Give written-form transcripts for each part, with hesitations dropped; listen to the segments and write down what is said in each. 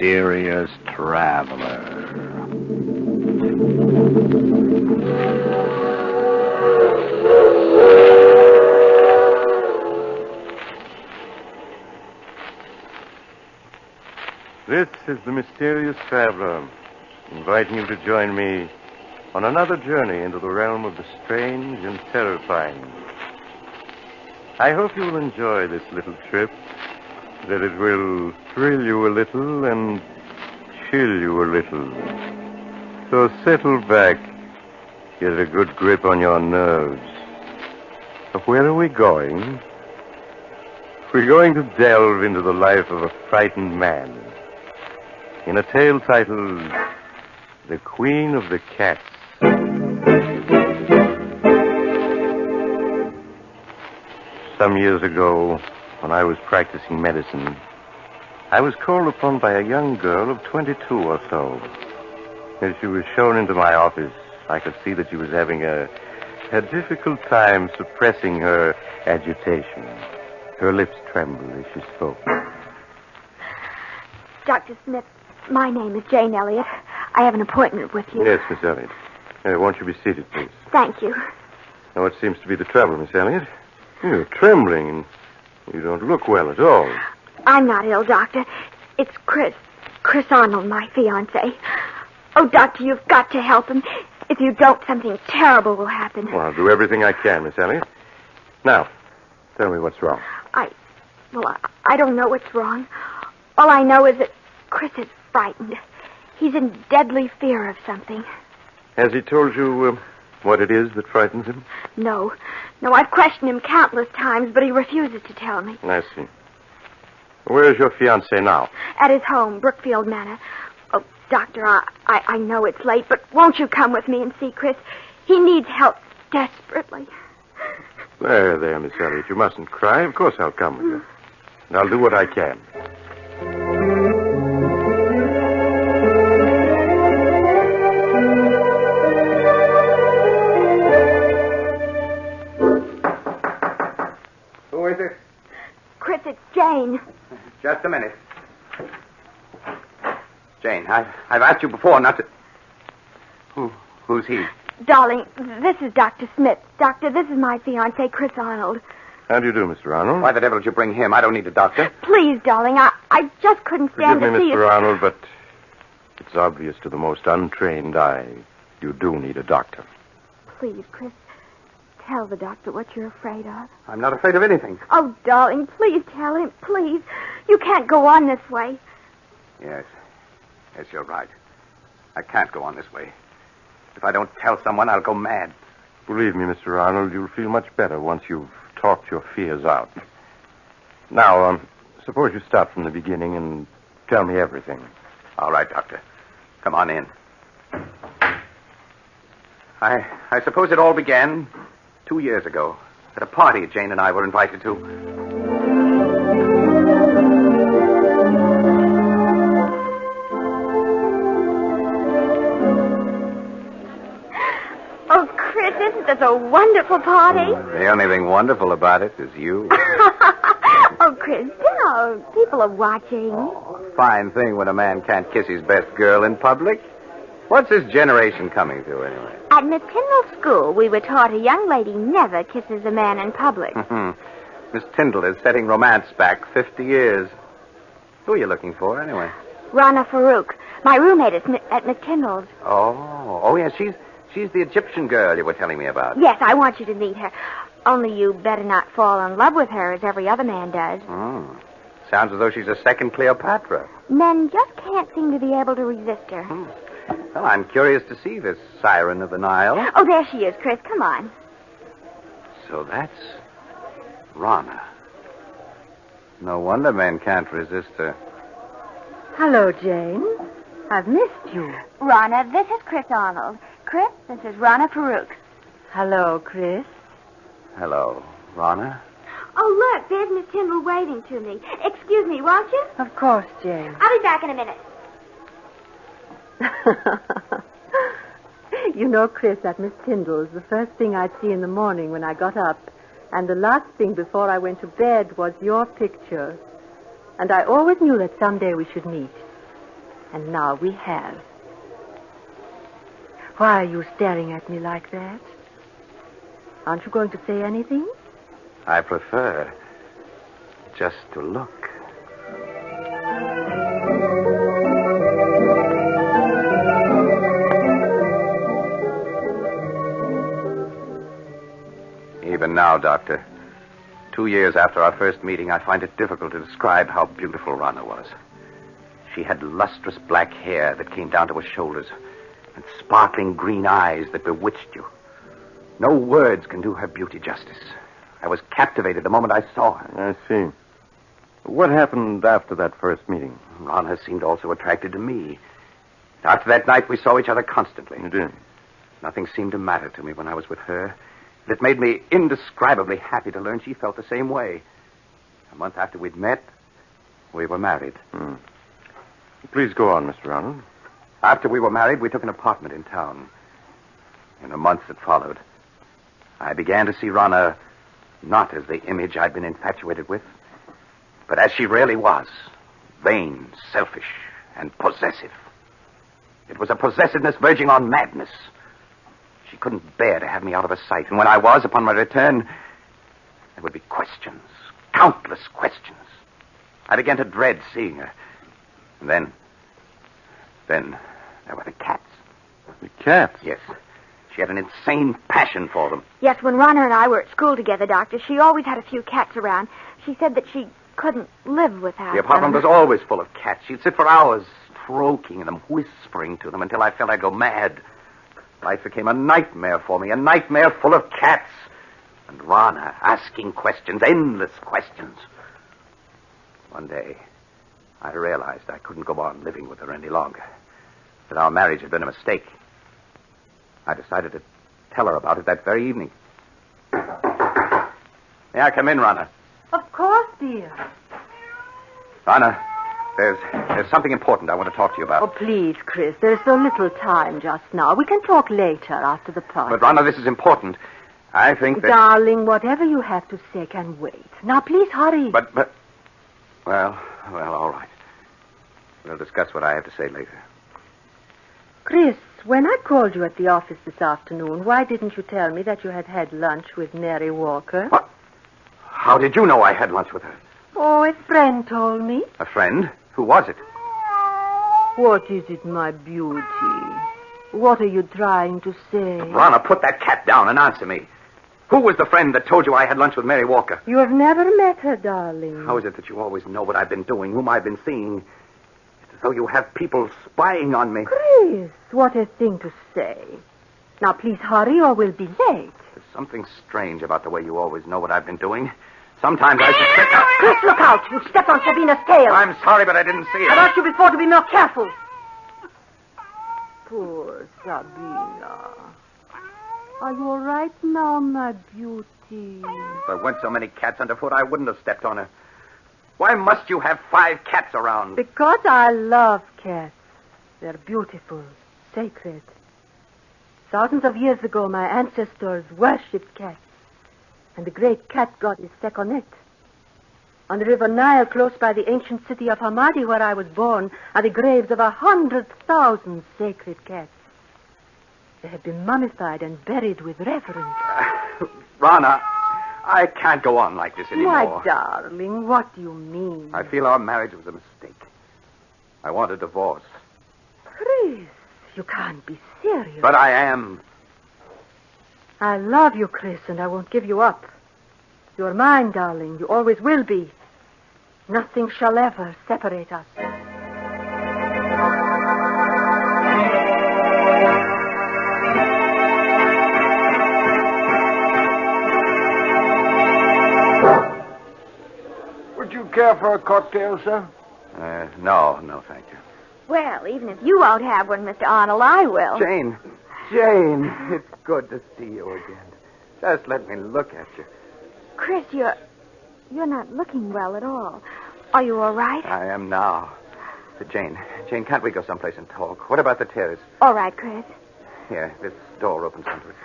mysterious traveler. This is the Mysterious Traveler, inviting you to join me on another journey into the realm of the strange and terrifying. I hope you will enjoy this little trip, that it will thrill you a little and chill you a little. So settle back, get a good grip on your nerves. But where are we going? We're going to delve into the life of a frightened man in a tale titled The Queen of the Cats. Some years ago, when I was practicing medicine, I was called upon by a young girl of 22 or so. As she was shown into my office, I could see that she was having a difficult time suppressing her agitation. Her lips trembled as she spoke. Dr. Smith, my name is Jane Elliott. I have an appointment with you. Yes, Miss Elliott. Won't you be seated, please? Thank you. Now, what seems to be the trouble, Miss Elliott? You're trembling, and you don't look well at all. I'm not ill, Doctor. It's Chris. Chris Arnold, my fiancé. Oh, Doctor, you've got to help him. If you don't, something terrible will happen. Well, I'll do everything I can, Miss Elliott. Now, tell me what's wrong. I don't know what's wrong. All I know is that Chris is frightened. He's in deadly fear of something. Has he told you what it is that frightens him? No, I've questioned him countless times, but he refuses to tell me. I see. Where is your fiancé now? At his home, Brookfield Manor. Oh, Doctor, I know it's late, but won't you come with me and see Chris? He needs help desperately. There, Miss Elliott. You mustn't cry. Of course I'll come with you. And I'll do what I can. Who is it? Chris, it's Jane. Just a minute. Jane, I've asked you before not to... Who's he? Darling, this is Dr. Smith. Doctor, this is my fiancé, Chris Arnold. How do you do, Mr. Arnold? Why the devil did you bring him? I don't need a doctor. Please, darling, I just couldn't stand Forgive me, to see Mr. Arnold, but it's obvious to the most untrained eye you do need a doctor. Please, Chris, tell the doctor what you're afraid of. I'm not afraid of anything. Oh, darling, please tell him, please. You can't go on this way. Yes, you're right. I can't go on this way. If I don't tell someone, I'll go mad. Believe me, Mr. Arnold, you'll feel much better once you've talked your fears out. Now, suppose you start from the beginning and tell me everything. All right, Doctor. Come on in. I suppose it all began 2 years ago at a party Jane and I were invited to. Oh, Chris, isn't this a wonderful party? The only thing wonderful about it is you. Oh, Chris, don't. People are watching. Fine thing when a man can't kiss his best girl in public. What's this generation coming to, anyway? At Miss Tyndall's school, we were taught a young lady never kisses a man in public. Miss Tyndall is setting romance back 50 years. Who are you looking for, anyway? Rana Farouk, my roommate at Miss Tyndall's. Oh, yes, she's the Egyptian girl you were telling me about. Yes, I want you to meet her. Only you better not fall in love with her as every other man does. Sounds as though she's a second Cleopatra. Men just can't seem to be able to resist her. Well, I'm curious to see this siren of the Nile. Oh, there she is, Chris. Come on. So that's Rana. No wonder men can't resist her. Hello, Jane. I've missed you. Rana, this is Chris Arnold. Chris, this is Rana Farouk. Hello, Chris. Hello, Rana. Oh, look, there's Miss Tyndall waving to me. Excuse me, won't you? Of course, Jane. I'll be back in a minute. You know, Chris, at Miss Tyndall's, the first thing I'd see in the morning when I got up, and the last thing before I went to bed was your picture. And I always knew that someday we should meet. And now we have. Why are you staring at me like that? Aren't you going to say anything? I prefer just to look. Even now, Doctor, 2 years after our first meeting, I find it difficult to describe how beautiful Rana was. She had lustrous black hair that came down to her shoulders and sparkling green eyes that bewitched you. No words can do her beauty justice. I was captivated the moment I saw her. I see. What happened after that first meeting? Rana seemed also attracted to me. After that night, we saw each other constantly. You did? Nothing seemed to matter to me when I was with her. It made me indescribably happy to learn she felt the same way. A month after we'd met, we were married. Please go on, Mr. Ronald. After we were married, we took an apartment in town. In the months that followed, I began to see Rana not as the image I'd been infatuated with, but as she really was, vain, selfish, and possessive. It was a possessiveness verging on madness. She couldn't bear to have me out of her sight, and when I was, upon my return, there would be questions, countless questions. I began to dread seeing her. And then there were the cats. The cats? Yes. She had an insane passion for them. Yes, when Rana and I were at school together, Doctor, she always had a few cats around. She said that she couldn't live without The apartment them. was always full of cats. She'd sit for hours stroking them, whispering to them until I felt I'd go mad. Life became a nightmare for me, a nightmare full of cats. And Rana asking questions, endless questions. One day, I realized I couldn't go on living with her any longer, that our marriage had been a mistake. I decided to tell her about it that very evening. May I come in, Rana? Of course, dear. Rana, there's something important I want to talk to you about. Oh, please, Chris. There's so little time just now. We can talk later after the party. But, Rana, this is important. I think that... Darling, whatever you have to say can wait. Now, please hurry. But... Well, all right. We'll discuss what I have to say later. Chris, when I called you at the office this afternoon, why didn't you tell me that you had had lunch with Mary Walker? What? How did you know I had lunch with her? Oh, a friend told me. A friend? Who was it? What is it, my beauty? What are you trying to say? Rana, put that cat down and answer me. Who was the friend that told you I had lunch with Mary Walker? You have never met her, darling. How is it that you always know what I've been doing, whom I've been seeing? It's as though you have people spying on me. Chris, what a thing to say. Now, please hurry or we'll be late. There's something strange about the way you always know what I've been doing. Sometimes I suspect... Chris, look out. You stepped on Sabina's tail. I'm sorry, but I didn't see it. I asked you before to be more careful. Poor Sabina. Are you all right now, my beauty? If there weren't so many cats underfoot, I wouldn't have stepped on her. Why must you have 5 cats around? Because I love cats. They're beautiful, sacred. Thousands of years ago, my ancestors worshipped cats. And the great cat goddess Sekhmet. On the river Nile, close by the ancient city of Hamadi, where I was born, are the graves of 100,000 sacred cats. They have been mummified and buried with reverence. Rana, I can't go on like this anymore. My darling, what do you mean? I feel our marriage was a mistake. I want a divorce. Chris, you can't be serious. But I am. I love you, Chris, and I won't give you up. You're mine, darling. You always will be. Nothing shall ever separate us. Would you care for a cocktail, sir? No, thank you. Well, even if you won't have one, Mr. Arnold, I will. Jane, it's good to see you again. Just let me look at you. Chris, you're not looking well at all. Are you all right? I am now. But Jane, can't we go someplace and talk? What about the terrace? All right, Chris. Here, this door opens onto it.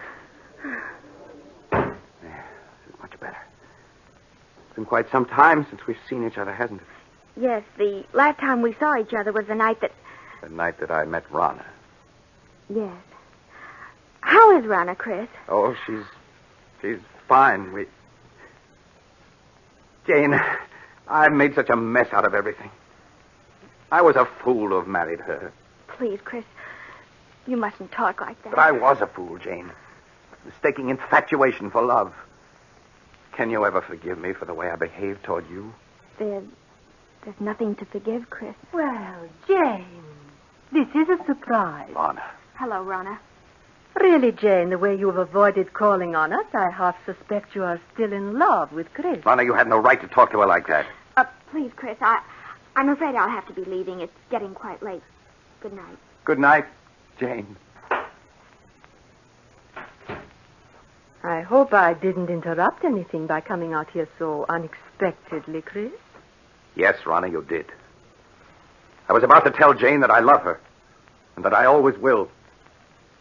There, this is much better. It's been quite some time since we've seen each other, hasn't it? Yes, the last time we saw each other was the night that The night that I met Rana. Yes. How is Rana, Chris? Oh, she's fine. Jane, I've made such a mess out of everything. I was a fool to have married her. Please, Chris, you mustn't talk like that. But I was a fool, Jane. Mistaking infatuation for love. Can you ever forgive me for the way I behaved toward you? There's nothing to forgive, Chris. Well, Jane, this is a surprise. Rana. Hello, Rana. Really, Jane, the way you have avoided calling on us, I half suspect you are still in love with Chris. Rana, you had no right to talk to her like that. Please, Chris, I'm afraid I'll have to be leaving. It's getting quite late. Good night. Good night, Jane. I hope I didn't interrupt anything by coming out here so unexpectedly, Chris. Yes, Rana, you did. I was about to tell Jane that I love her, and that I always will.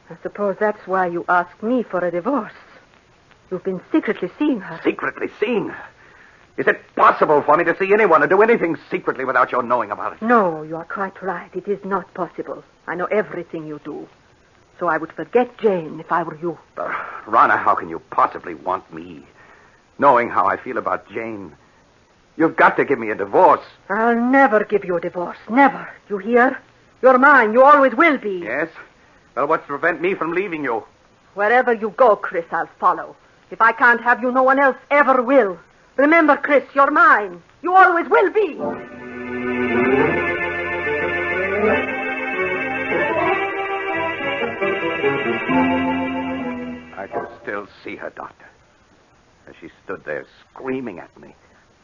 I suppose that's why you asked me for a divorce. You've been secretly seeing her. Secretly seeing her? Is it possible for me to see anyone or do anything secretly without your knowing about it? No, you are quite right. It is not possible. I know everything you do. So I would forget Jane if I were you. Rana, how can you possibly want me? Knowing how I feel about Jane. You've got to give me a divorce. I'll never give you a divorce. Never. You hear? You're mine. You always will be. Yes? Well, what's to prevent me from leaving you? Wherever you go, Chris, I'll follow. If I can't have you, no one else ever will. Remember, Chris, you're mine. You always will be. I can still see her, Doctor, as she stood there screaming at me.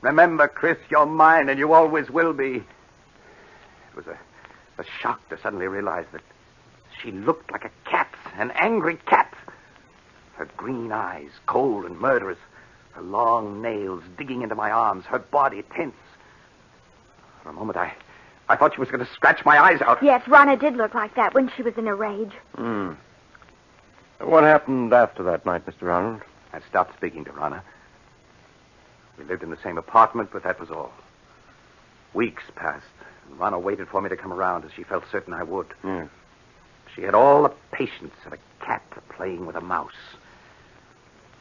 Remember, Chris, you're mine, and you always will be. It was a shock to suddenly realize that she looked like a cat, an angry cat. Her green eyes, cold and murderous, her long nails digging into my arms, her body tense. For a moment, I thought she was going to scratch my eyes out. Yes, Rana did look like that when she was in a rage. What happened after that night, Mr. Arnold? I stopped speaking to Rana. We lived in the same apartment, but that was all. Weeks passed, and Rana waited for me to come around, as she felt certain I would. Yes. She had all the patience of a cat playing with a mouse.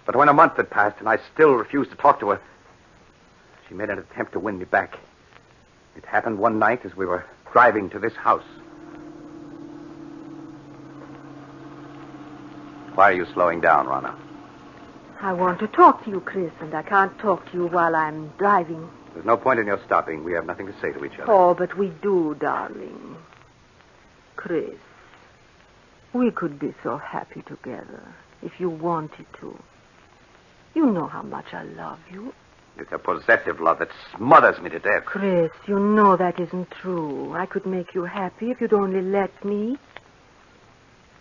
But when a month had passed and I still refused to talk to her, she made an attempt to win me back. It happened one night as we were driving to this house. Why are you slowing down, Rana? I want to talk to you, Chris, and I can't talk to you while I'm driving. There's no point in your stopping. We have nothing to say to each other. Oh, but we do, darling. Chris, we could be so happy together if you wanted to. You know how much I love you. It's a possessive love that smothers me to death. Chris, you know that isn't true. I could make you happy if you'd only let me.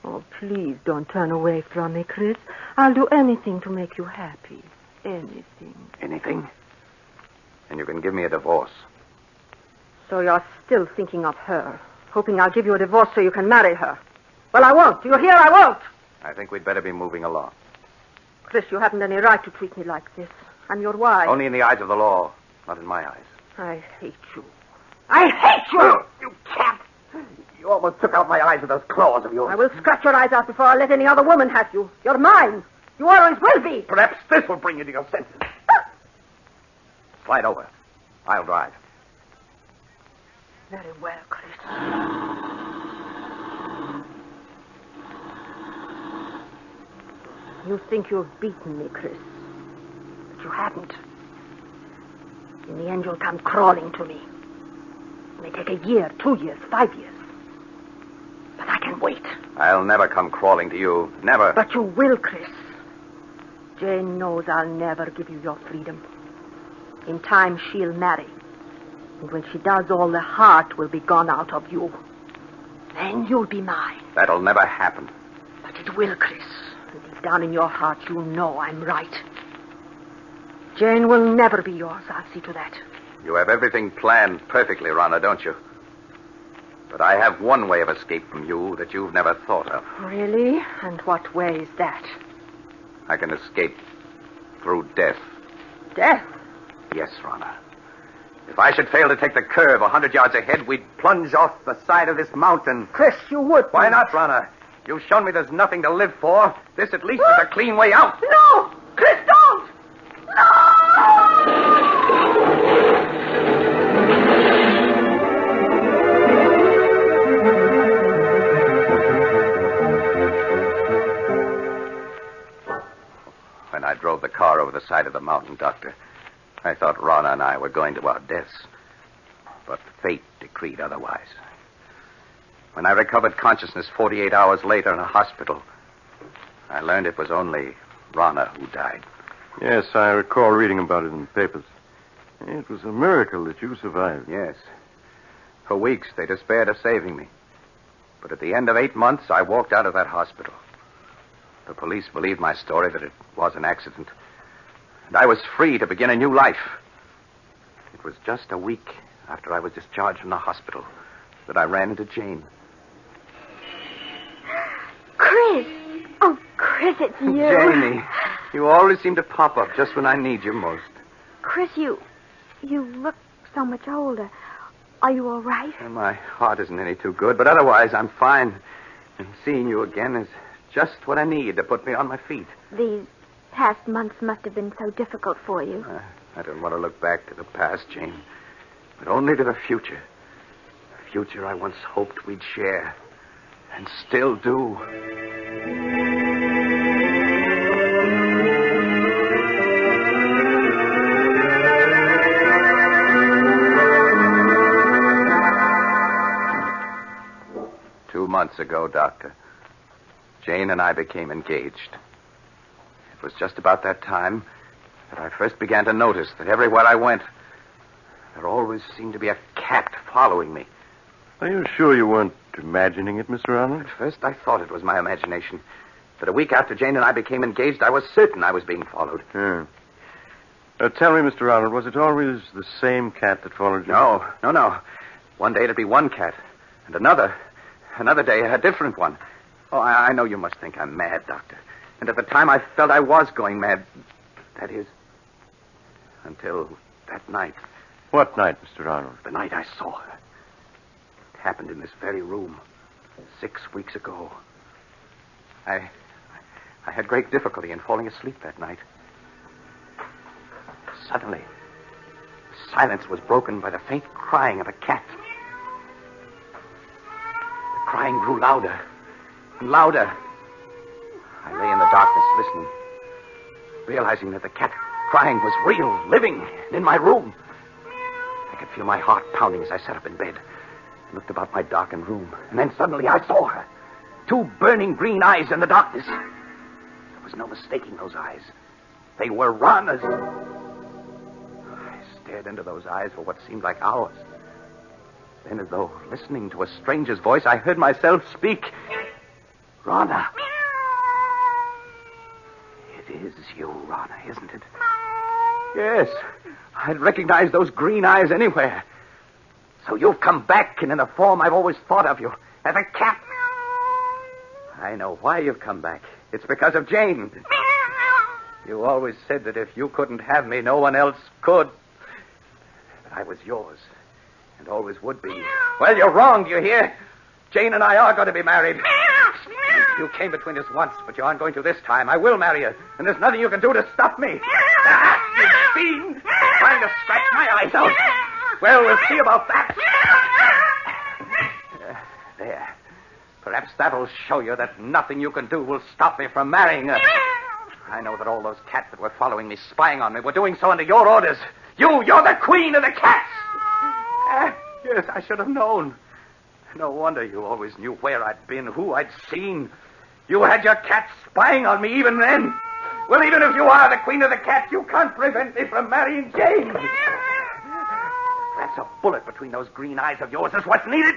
Oh, please don't turn away from me, Chris. I'll do anything to make you happy. Anything. Anything? And you can give me a divorce. So you're still thinking of her, hoping I'll give you a divorce so you can marry her. Well, I won't. You hear? I won't. I think we'd better be moving along. Chris, you haven't any right to treat me like this. I'm your wife. Only in the eyes of the law, not in my eyes. I hate you. I hate you! You cat! You almost took out my eyes with those claws of yours. I will scratch your eyes out before I let any other woman have you. You're mine. You always will be. Perhaps this will bring you to your senses. Slide over. I'll drive. Very well, Chris. You think you've beaten me, Chris. But you haven't. In the end, you'll come crawling to me. It may take a year, 2 years, 5 years. But I can wait. I'll never come crawling to you. Never. But you will, Chris. Jane knows I'll never give you your freedom. In time, she'll marry. And when she does, all the heart will be gone out of you. Then you'll be mine. That'll never happen. But it will, Chris. And deep down in your heart, you know I'm right. Jane will never be yours. I'll see to that. You have everything planned perfectly, Rana, don't you? But I have one way of escape from you that you've never thought of. Really? And what way is that? I can escape through death. Death? Yes, Rana. If I should fail to take the curve 100 yards ahead, we'd plunge off the side of this mountain. Chris, you would. Why not, Rana? You've shown me there's nothing to live for. This at least is a clean way out. No! Chris, don't! No! When I drove the car over the side of the mountain, Doctor, I thought Rana and I were going to our deaths. But fate decreed otherwise. When I recovered consciousness 48 hours later in a hospital, I learned it was only Rana who died. Yes, I recall reading about it in the papers. It was a miracle that you survived. Yes. For weeks, they despaired of saving me. But at the end of 8 months, I walked out of that hospital. The police believed my story that it was an accident. And I was free to begin a new life. It was just a week after I was discharged from the hospital that I ran into Jane. Chris! Oh, Chris, it's you. Janie, you always seem to pop up just when I need you most. Chris, you look so much older. Are you all right? And my heart isn't any too good, but otherwise I'm fine. And seeing you again is just what I need to put me on my feet. These past months must have been so difficult for you. I don't want to look back to the past, Jane, but only to the future. The future I once hoped we'd share, and still do. Months ago, Doctor, Jane and I became engaged. It was just about that time that I first began to notice that everywhere I went, there always seemed to be a cat following me. Are you sure you weren't imagining it, Mr. Arnold? At first, I thought it was my imagination. But a week after Jane and I became engaged, I was certain I was being followed. Yeah. Tell me, Mr. Arnold, was it always the same cat that followed you? No. One day it'd be one cat, and another day, a different one. Oh, I know you must think I'm mad, Doctor. And at the time, I felt I was going mad. That is, until that night. What night, Mr. Arnold? The night I saw her. It happened in this very room 6 weeks ago. I had great difficulty in falling asleep that night. Suddenly, the silence was broken by the faint crying of a cat. The crying grew louder and louder. I lay in the darkness listening, realizing that the cat crying was real, living, and in my room. I could feel my heart pounding as I sat up in bed and looked about my darkened room. And then suddenly I saw her. 2 burning green eyes in the darkness. There was no mistaking those eyes. They were Rana's. I stared into those eyes for what seemed like hours. Then, as though listening to a stranger's voice, I heard myself speak. Rana. It is you, Rana, isn't it? Yes. I'd recognize those green eyes anywhere. So you've come back, and in a form I've always thought of you, as a cat. I know why you've come back. It's because of Jane. You always said that if you couldn't have me, no one else could. But I was yours, and always would be. Well, you're wrong, do you hear? Jane and I are going to be married. You came between us once, but you aren't going to this time. I will marry you, and there's nothing you can do to stop me. You fiend! Trying to scratch my eyes out. Well, we'll see about that. There. Perhaps that'll show you that nothing you can do will stop me from marrying her. I know that all those cats that were following me, spying on me, were doing so under your orders. You're the queen of the cats. Yes, I should have known. No wonder you always knew where I'd been, who I'd seen. You had your cats spying on me even then. Well, even if you are the queen of the cats, you can't prevent me from marrying Jane. Perhaps a bullet between those green eyes of yours is what's needed.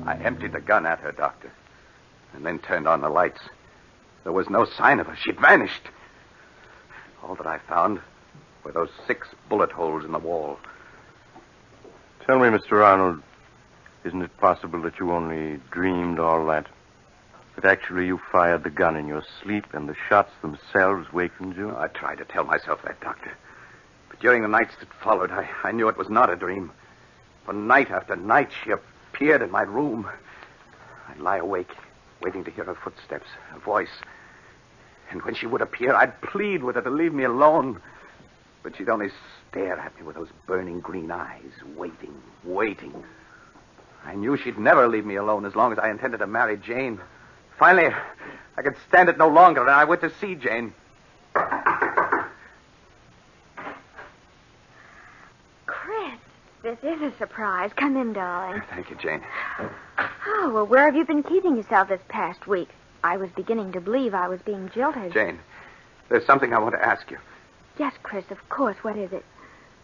I emptied the gun at her, Doctor, and then turned on the lights. There was no sign of her. She'd vanished. All that I found were those 6 bullet holes in the wall. Tell me, Mr. Arnold, Isn't it possible that you only dreamed all that? That actually you fired the gun in your sleep and the shots themselves wakened you? I tried to tell myself that, Doctor. But during the nights that followed, I knew it was not a dream. For night after night, she appeared in my room. I'd lie awake, waiting to hear her footsteps, her voice. And when she would appear, I'd plead with her to leave me alone. But she'd only stare at me with those burning green eyes, waiting. I knew she'd never leave me alone as long as I intended to marry Jane. Finally, I could stand it no longer, and I went to see Jane. Chris, this is a surprise. Come in, darling. Thank you, Jane. Oh, well, where have you been keeping yourself this past week? I was beginning to believe I was being jilted. Jane, there's something I want to ask you. Yes, Chris, of course. What is it?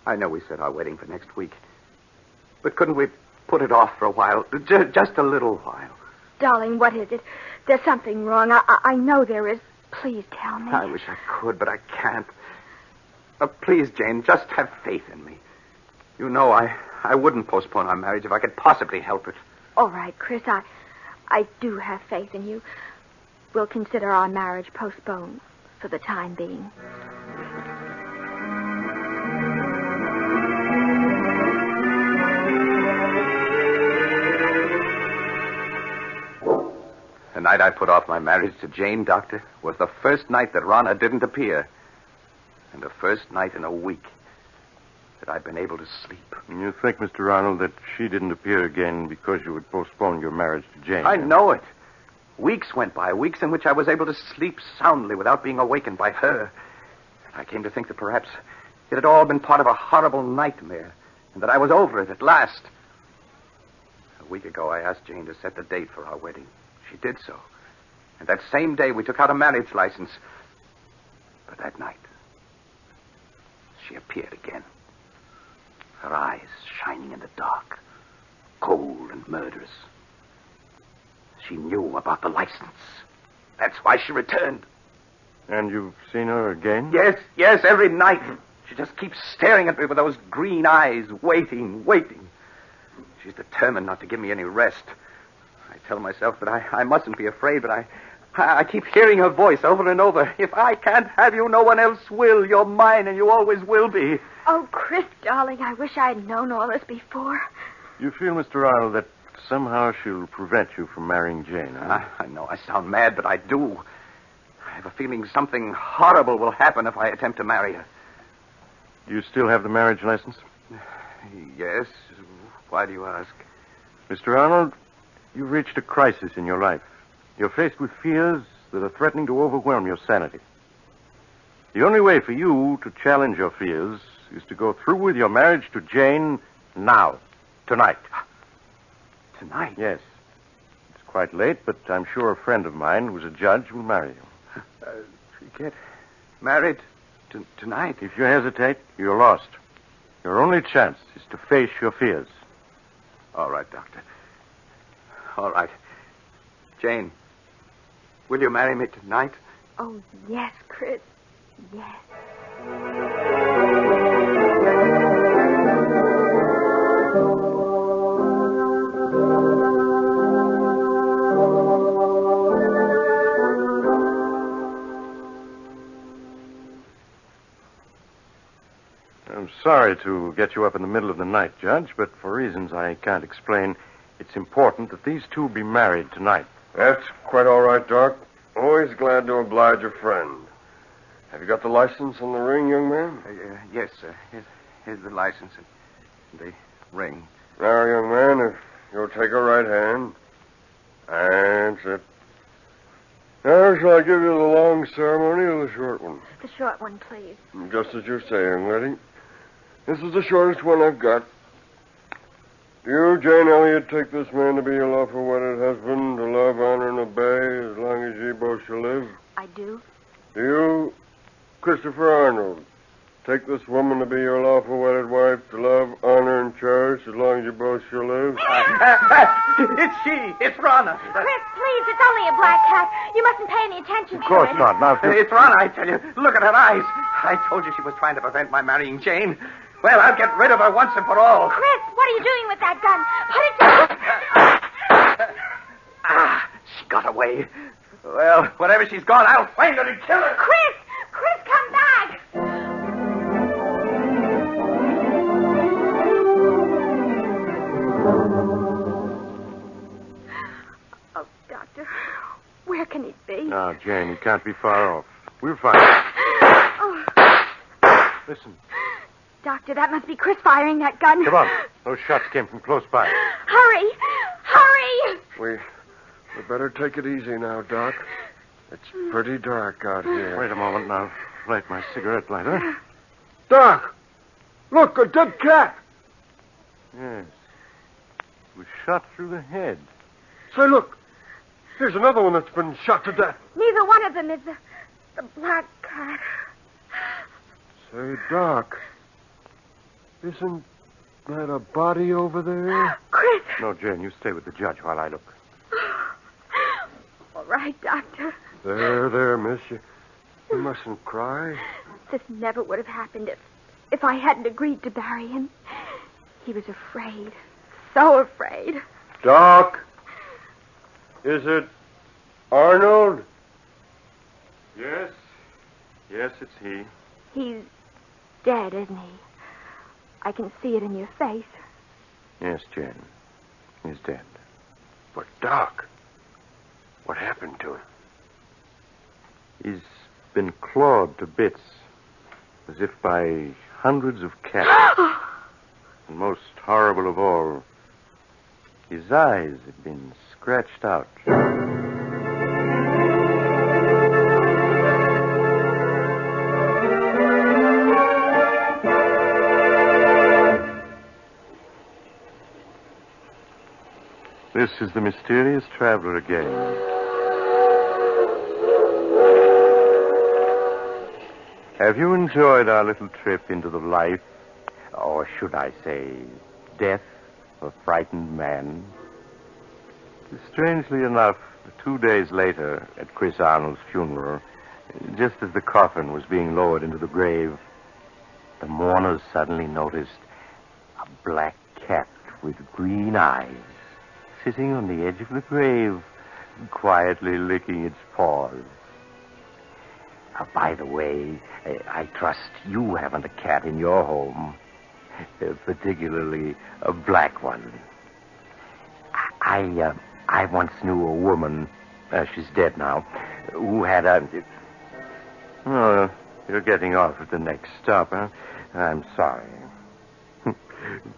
I know we set our wedding for next week. But couldn't we put it off for a while? Just a little while. Darling, what is it? There's something wrong. I know there is. Please tell me. I wish I could, but I can't. Please, Jane, just have faith in me. You know I wouldn't postpone our marriage if I could possibly help it. All right, Chris, I do have faith in you. We'll consider our marriage postponed for the time being. The night I put off my marriage to Jane, Doctor, was the first night that Rana didn't appear. And the first night in a week that I'd been able to sleep. And you think, Mr. Arnold, that she didn't appear again because you had postponed your marriage to Jane? I know it. Weeks went by, weeks in which I was able to sleep soundly without being awakened by her. I came to think that perhaps it had all been part of a horrible nightmare, and that I was over it at last. A week ago, I asked Jane to set the date for our wedding. She did so. And that same day, we took out a marriage license. But that night, she appeared again. Her eyes shining in the dark, cold and murderous. She knew about the license. That's why she returned. And you've seen her again? Yes, every night. She just keeps staring at me with those green eyes, waiting. She's determined not to give me any rest. I tell myself that I mustn't be afraid, but I keep hearing her voice over and over. If I can't have you, no one else will. You're mine, and you always will be. Oh, Chris, darling, I wish I'd known all this before. You feel, Mr. Arnold, that somehow she'll prevent you from marrying Jane, huh? I know I sound mad, but I do. I have a feeling something horrible will happen if I attempt to marry her. Do you still have the marriage license? Yes. Why do you ask? Mr. Arnold, you've reached a crisis in your life. You're faced with fears that are threatening to overwhelm your sanity. The only way for you to challenge your fears is to go through with your marriage to Jane now, tonight. Tonight? Yes. It's quite late, but I'm sure a friend of mine who's a judge will marry you. Get married tonight? If you hesitate, you're lost. Your only chance is to face your fears. All right, Doctor. All right. Jane, will you marry me tonight? Oh, yes, Chris. Yes. I'm sorry to get you up in the middle of the night, Judge, but for reasons I can't explain, it's important that these two be married tonight. That's quite all right, Doc. Always glad to oblige a friend. Have you got the license and the ring, young man? Yes, sir. Here's the license and the ring. Now, young man, if you'll take a right hand. That's it. Now, shall I give you the long ceremony or the short one? The short one, please. Just as you say, young lady. This is the shortest one I've got. Do you, Jane Elliott, take this man to be your lawful wedded husband, to love, honor, and obey as long as ye both shall live? I do. Do you, Christopher Arnold, take this woman to be your lawful wedded wife, to love, honor, and cherish as long as you both shall live? It's she. It's Rana. Chris, please, it's only a black cat. You mustn't pay any attention to it. Of course not. Now, It's Rana, I tell you. Look at her eyes. I told you she was trying to prevent my marrying Jane. Well, I'll get rid of her once and for all. Chris, what are you doing with that gun? Put it down. got away. Well, wherever she's gone, I'll find her and kill her. Chris! Chris, come back! Oh, Doctor, where can he be? Now, Jane, he can't be far off. We'll find him. Oh, Listen, Doctor, that must be Chris firing that gun. come on. Those shots came from close by. Hurry! Hurry! We better take it easy now, Doc. It's pretty dark out here. Wait a moment now. Light my cigarette lighter. Doc! Look, a dead cat! Yes. It was shot through the head. Say, look. Here's another one that's been shot to death. Neither one of them is the black cat. Say, Doc. Isn't that a body over there? Chris! No, Jane, you stay with the judge while I look. All right, Doctor. There, miss. You mustn't cry. This never would have happened if I hadn't agreed to bury him. He was afraid. So afraid. Doc. Is it Arnold? Yes. Yes, it's he. He's dead, isn't he? I can see it in your face. Yes, Jane. He's dead. But, Doc, what happened to him? He's been clawed to bits, as if by hundreds of cats. And most horrible of all, his eyes had been scratched out. This is the mysterious traveler again. Have you enjoyed our little trip into the life, or should I say, death of a frightened man? Strangely enough, 2 days later, at Chris Arnold's funeral, just as the coffin was being lowered into the grave, the mourners suddenly noticed a black cat with green eyes sitting on the edge of the grave, quietly licking its paws. By the way, I trust you haven't a cat in your home, particularly a black one. I once knew a woman, she's dead now, who had a... Oh, you're getting off at the next stop, huh? I'm sorry.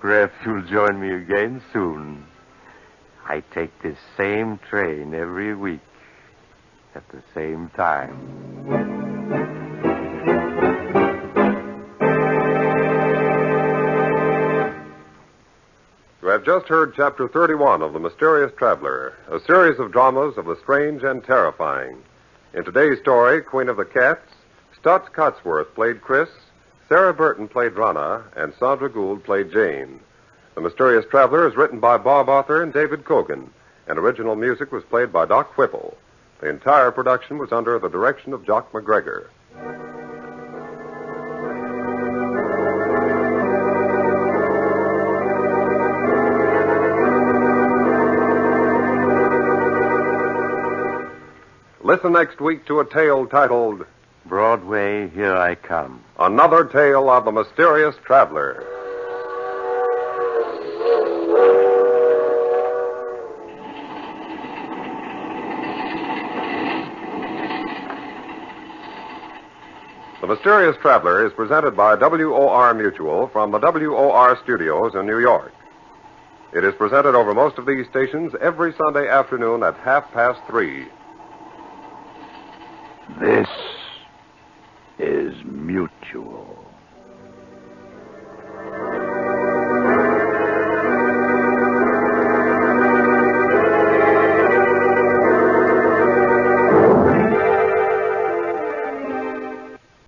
Perhaps you'll join me again soon. I take this same train every week at the same time. You have just heard Chapter 31 of The Mysterious Traveler, a series of dramas of the strange and terrifying. In today's story, Queen of the Cats, Stutz Cotsworth played Chris, Sarah Burton played Rana, and Sandra Gould played Jane. The Mysterious Traveler is written by Bob Arthur and David Kogan, and original music was played by Doc Whipple. The entire production was under the direction of Jock McGregor. Listen next week to a tale titled Broadway, Here I Come. Another Tale of the Mysterious Traveler. The Mysterious Traveler is presented by WOR Mutual from the WOR studios in New York. It is presented over most of these stations every Sunday afternoon at 3:30. This